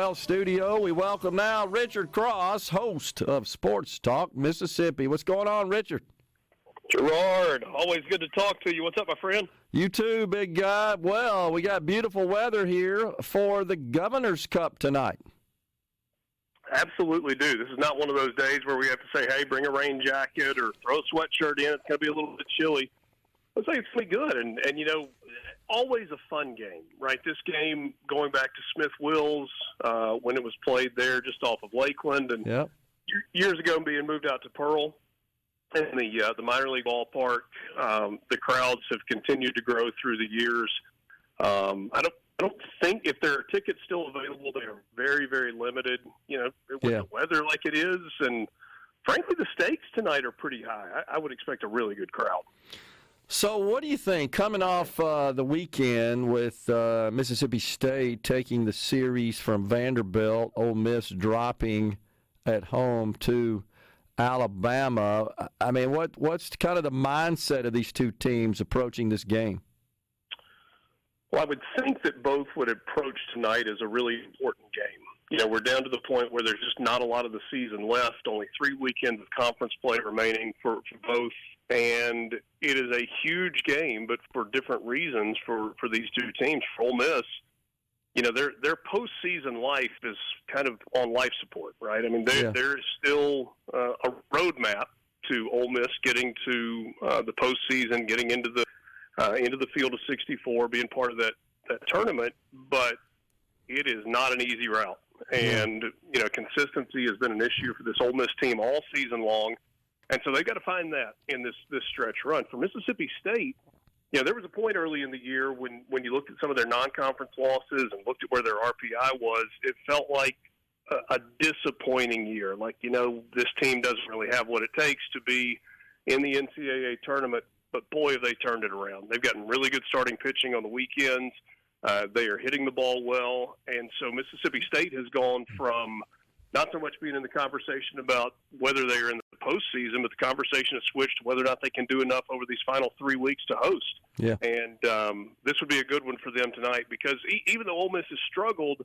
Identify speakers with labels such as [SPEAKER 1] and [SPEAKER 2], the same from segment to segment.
[SPEAKER 1] Studio. We welcome now Richard Cross, host of Sports Talk Mississippi. What's going on, Richard?
[SPEAKER 2] Gerard, always good to talk to you. What's up, my friend?
[SPEAKER 1] You too, big guy. Well, we got beautiful weather here for the Governor's Cup tonight.
[SPEAKER 2] Absolutely do. This is not one of those days where we have to say, hey, bring a rain jacket or throw a sweatshirt in. It's going to be a little bit chilly. Let's say it's pretty good. And you know, always a fun game, right? This game going back to Smith Wills when it was played there just off of Lakeland. And years ago being moved out to Pearl in the minor league ballpark, the crowds have continued to grow through the years. I don't think if there are tickets still available, they are very, very limited, you know, with the weather like it is. And frankly, the stakes tonight are pretty high. I would expect a really good crowd.
[SPEAKER 1] So what do you think, coming off the weekend with Mississippi State taking the series from Vanderbilt, Ole Miss dropping at home to Alabama? I mean, what's kind of the mindset of these two teams approaching this game?
[SPEAKER 2] Well, I would think that both would approach tonight as a really important game. You know, we're down to the point where there's just not a lot of the season left, only 3 weekends of conference play remaining for both. And it is a huge game, but for different reasons for these two teams. For Ole Miss, you know, their postseason life is kind of on life support, right? I mean, there's still a roadmap to Ole Miss getting to the postseason, getting into the field of 64, being part of that tournament, but it is not an easy route. And, you know, consistency has been an issue for this Ole Miss team all season long. And so they've got to find that in this stretch run. For Mississippi State, you know, there was a point early in the year when you looked at some of their non-conference losses and looked at where their RPI was, it felt like a disappointing year. Like, you know, this team doesn't really have what it takes to be in the NCAA tournament, but boy, have they turned it around. They've gotten really good starting pitching on the weekends. They are hitting the ball well. And so Mississippi State has gone from not so much being in the conversation about whether they are in the postseason, but the conversation has switched to whether or not they can do enough over these final 3 weeks to host. Yeah. And this would be a good one for them tonight because even though Ole Miss has struggled,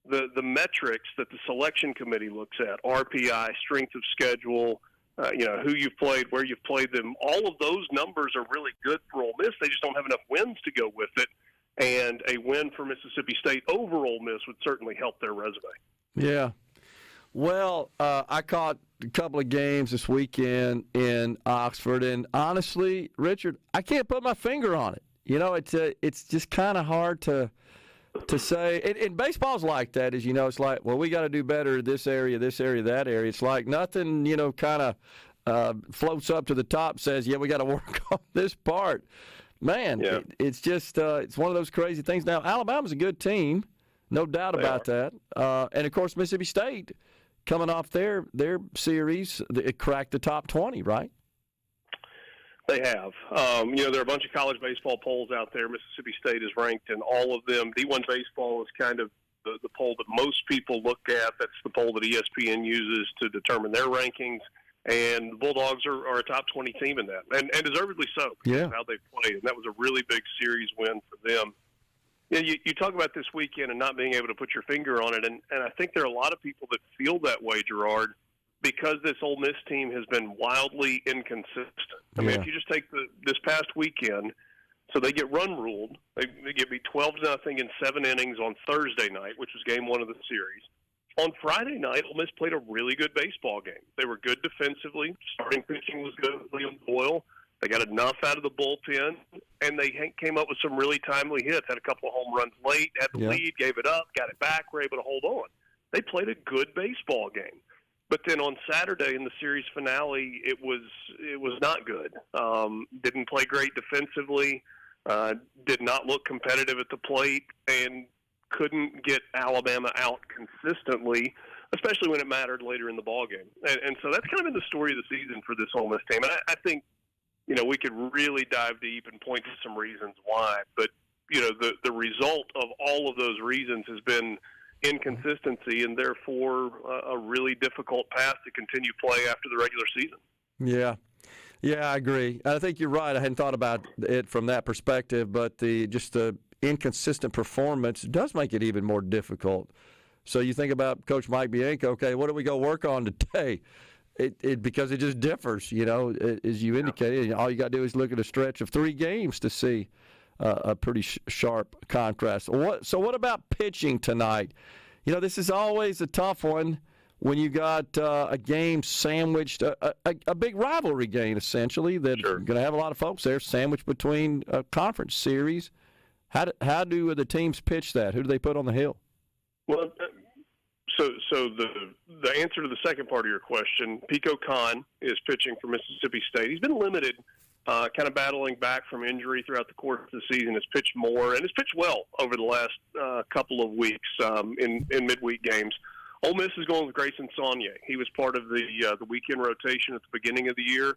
[SPEAKER 2] the metrics that the selection committee looks at, RPI, strength of schedule, you know, who you've played, where you've played them, all of those numbers are really good for Ole Miss. They just don't have enough wins to go with it. And a win for Mississippi State over Ole Miss would certainly help their resume.
[SPEAKER 1] Yeah. Well, I caught a couple of games this weekend in Oxford, and honestly, Richard, I can't put my finger on it. You know, it's just kind of hard to say. And baseball's like that, as you know. It's like, well, we got to do better in this area, that area. It's like nothing, you know, kind of floats up to the top, says, yeah, we got to work on this part. Man, it's just it's one of those crazy things. Now, Alabama's a good team, no doubt about that. And, of course, Mississippi State, coming off their series, it cracked the top 20, right?
[SPEAKER 2] They have. You know, there are a bunch of college baseball polls out there. Mississippi State is ranked in all of them. D1 baseball is kind of the poll that most people look at. That's the poll that ESPN uses to determine their rankings. And the Bulldogs are a top 20 team in that, and deservedly so because of how they've played. And that was a really big series win for them. You know, you talk about this weekend and not being able to put your finger on it, and I think there are a lot of people that feel that way, Gerard, because this Ole Miss team has been wildly inconsistent. I mean, if you just take this past weekend, so they get run ruled. They get beat 12-0 in 7 innings on Thursday night, which was game 1 of the series. On Friday night, Ole Miss played a really good baseball game. They were good defensively. Starting pitching was good with Liam Boyle. They got enough out of the bullpen, and they came up with some really timely hits. Had a couple of home runs late, had the lead, gave it up, got it back, were able to hold on. They played a good baseball game. But then on Saturday in the series finale, it was not good. Didn't play great defensively, did not look competitive at the plate, and couldn't get Alabama out consistently, especially when it mattered later in the ballgame. And so that's kind of been the story of the season for this Ole Miss team. And I think, you know, we could really dive deep and point to some reasons why. But, you know, the result of all of those reasons has been inconsistency and therefore a really difficult path to continue play after the regular season.
[SPEAKER 1] Yeah, I agree. I think you're right. I hadn't thought about it from that perspective, but the inconsistent performance does make it even more difficult So you think about Coach Mike Bianco, okay, what do we go work on today? Because it just differs, as you indicated. All you got to do is look at a stretch of 3 games to see a pretty sharp contrast. So what about pitching tonight? This is always a tough one when you got a game sandwiched, a big rivalry game, essentially, that's going to have a lot of folks there, sandwiched between conference series. How do the teams pitch that? Who do they put on the hill?
[SPEAKER 2] Well, so the answer to the second part of your question, Pico Khan is pitching for Mississippi State. He's been limited, kind of battling back from injury throughout the course of the season. Has pitched more and has pitched well over the last couple of weeks in midweek games. Ole Miss is going with Grayson Saunier. He was part of the weekend rotation at the beginning of the year.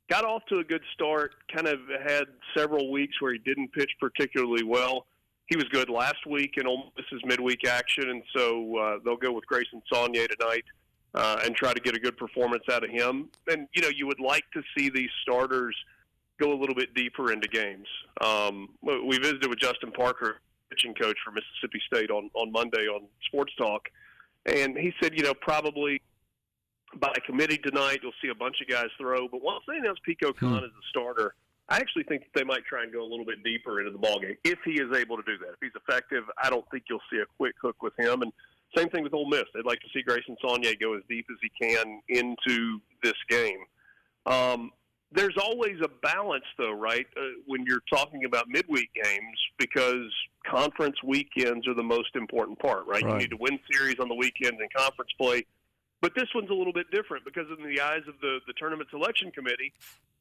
[SPEAKER 2] Got off to a good start, kind of had several weeks where he didn't pitch particularly well. He was good last week in Ole Miss's midweek action, and so they'll go with Grayson Saunier tonight and try to get a good performance out of him. And, you would like to see these starters go a little bit deeper into games. We visited with Justin Parker, pitching coach for Mississippi State, on Monday on SportsTalk, and he said, probably by committee tonight you'll see a bunch of guys throw, but once they announce Pico Khan as the starter, I actually think they might try and go a little bit deeper into the ballgame if he is able to do that. If he's effective, I don't think you'll see a quick hook with him. And same thing with Ole Miss. They'd like to see Grayson Saunier go as deep as he can into this game. There's always a balance, though, right, when you're talking about midweek games, because conference weekends are the most important part, right? You need to win series on the weekends in conference play. But this one's a little bit different because in the eyes of the tournament selection committee,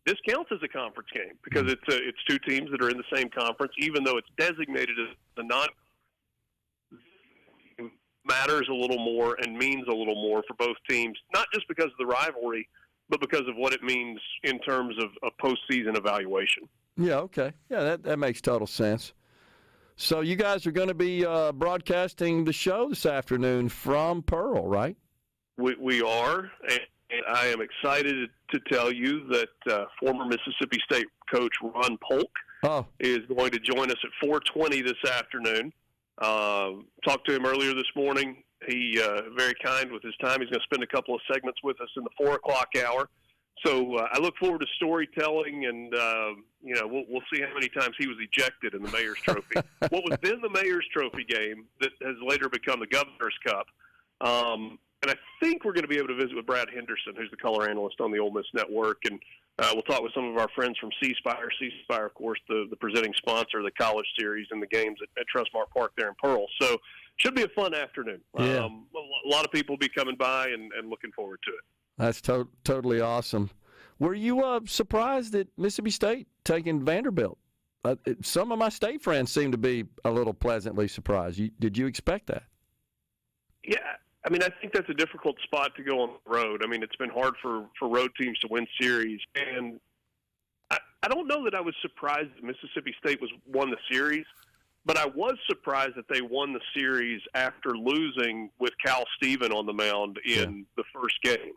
[SPEAKER 2] this counts as a conference game because it's 2 teams that are in the same conference, even though it's designated as the non matters a little more and means a little more for both teams, not just because of the rivalry, but because of what it means in terms of a postseason evaluation.
[SPEAKER 1] Yeah, okay. Yeah, that makes total sense. So you guys are going to be broadcasting the show this afternoon from Pearl, right?
[SPEAKER 2] We are, and I am excited to tell you that former Mississippi State coach Ron Polk is going to join us at 4:20 this afternoon. Talked to him earlier this morning. He very kind with his time. He's going to spend a couple of segments with us in the 4 o'clock hour. So I look forward to storytelling, and we'll see how many times he was ejected in the Mayor's Trophy. What was then the Mayor's Trophy game that has later become the Governor's Cup. And I think we're going to be able to visit with Brad Henderson, who's the color analyst on the Ole Miss Network, and we'll talk with some of our friends from C Spire. C Spire, of course, the presenting sponsor of the college series and the games at Trustmark Park there in Pearl. So should be a fun afternoon.
[SPEAKER 1] Yeah.
[SPEAKER 2] A lot of people will be coming by and looking forward to it.
[SPEAKER 1] That's totally awesome. Were you surprised at Mississippi State taking Vanderbilt? Some of my State friends seem to be a little pleasantly surprised. Did you expect that?
[SPEAKER 2] Yeah. I mean, I think that's a difficult spot to go on the road. I mean, it's been hard for road teams to win series. And I don't know that I was surprised that Mississippi State won the series, but I was surprised that they won the series after losing with Cal Steven on the mound in the first game.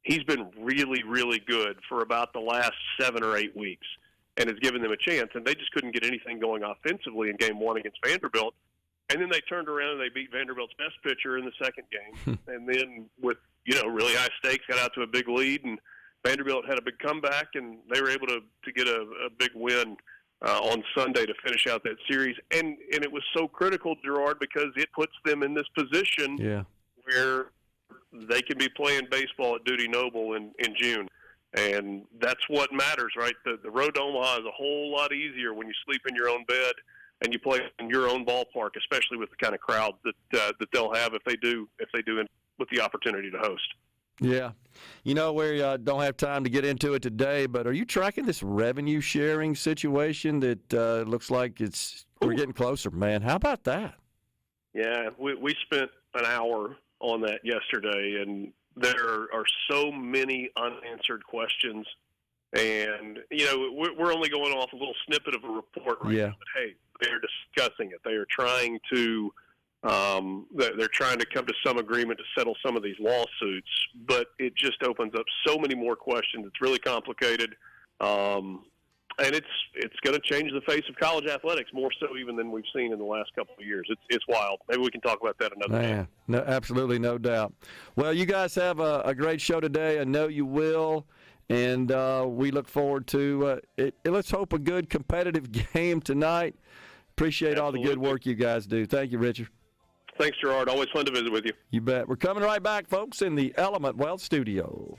[SPEAKER 2] He's been really, really good for about the last 7 or 8 weeks and has given them a chance. And they just couldn't get anything going offensively in game 1 against Vanderbilt. And then they turned around and they beat Vanderbilt's best pitcher in the second game. And then with, really high stakes, got out to a big lead, and Vanderbilt had a big comeback, and they were able to get a big win on Sunday to finish out that series. And it was so critical, Gerard, because it puts them in this position where they can be playing baseball at Duty Noble in June. And that's what matters, right? The road to Omaha is a whole lot easier when you sleep in your own bed and you play in your own ballpark, especially with the kind of crowd that they'll have if they do with the opportunity to host. Yeah.
[SPEAKER 1] We don't have time to get into it today, but are you tracking this revenue sharing situation that looks like we're getting closer, man? How about that?
[SPEAKER 2] Yeah, we spent an hour on that yesterday, and there are so many unanswered questions. And, we're only going off a little snippet of a report right now, but hey, they're discussing it. They are trying to they're trying to come to some agreement to settle some of these lawsuits, but it just opens up so many more questions. It's really complicated. And it's going to change the face of college athletics more so even than we've seen in the last couple of years. It's wild. Maybe we can talk about that another day.
[SPEAKER 1] No, absolutely, no doubt. Well, you guys have a great show today. I know you will. And we look forward to it. Let's hope a good competitive game tonight. Appreciate all the good work you guys do. Thank you, Richard.
[SPEAKER 2] Thanks, Gerard. Always fun to visit with you.
[SPEAKER 1] You bet. We're coming right back, folks, in the Element Wealth Studio.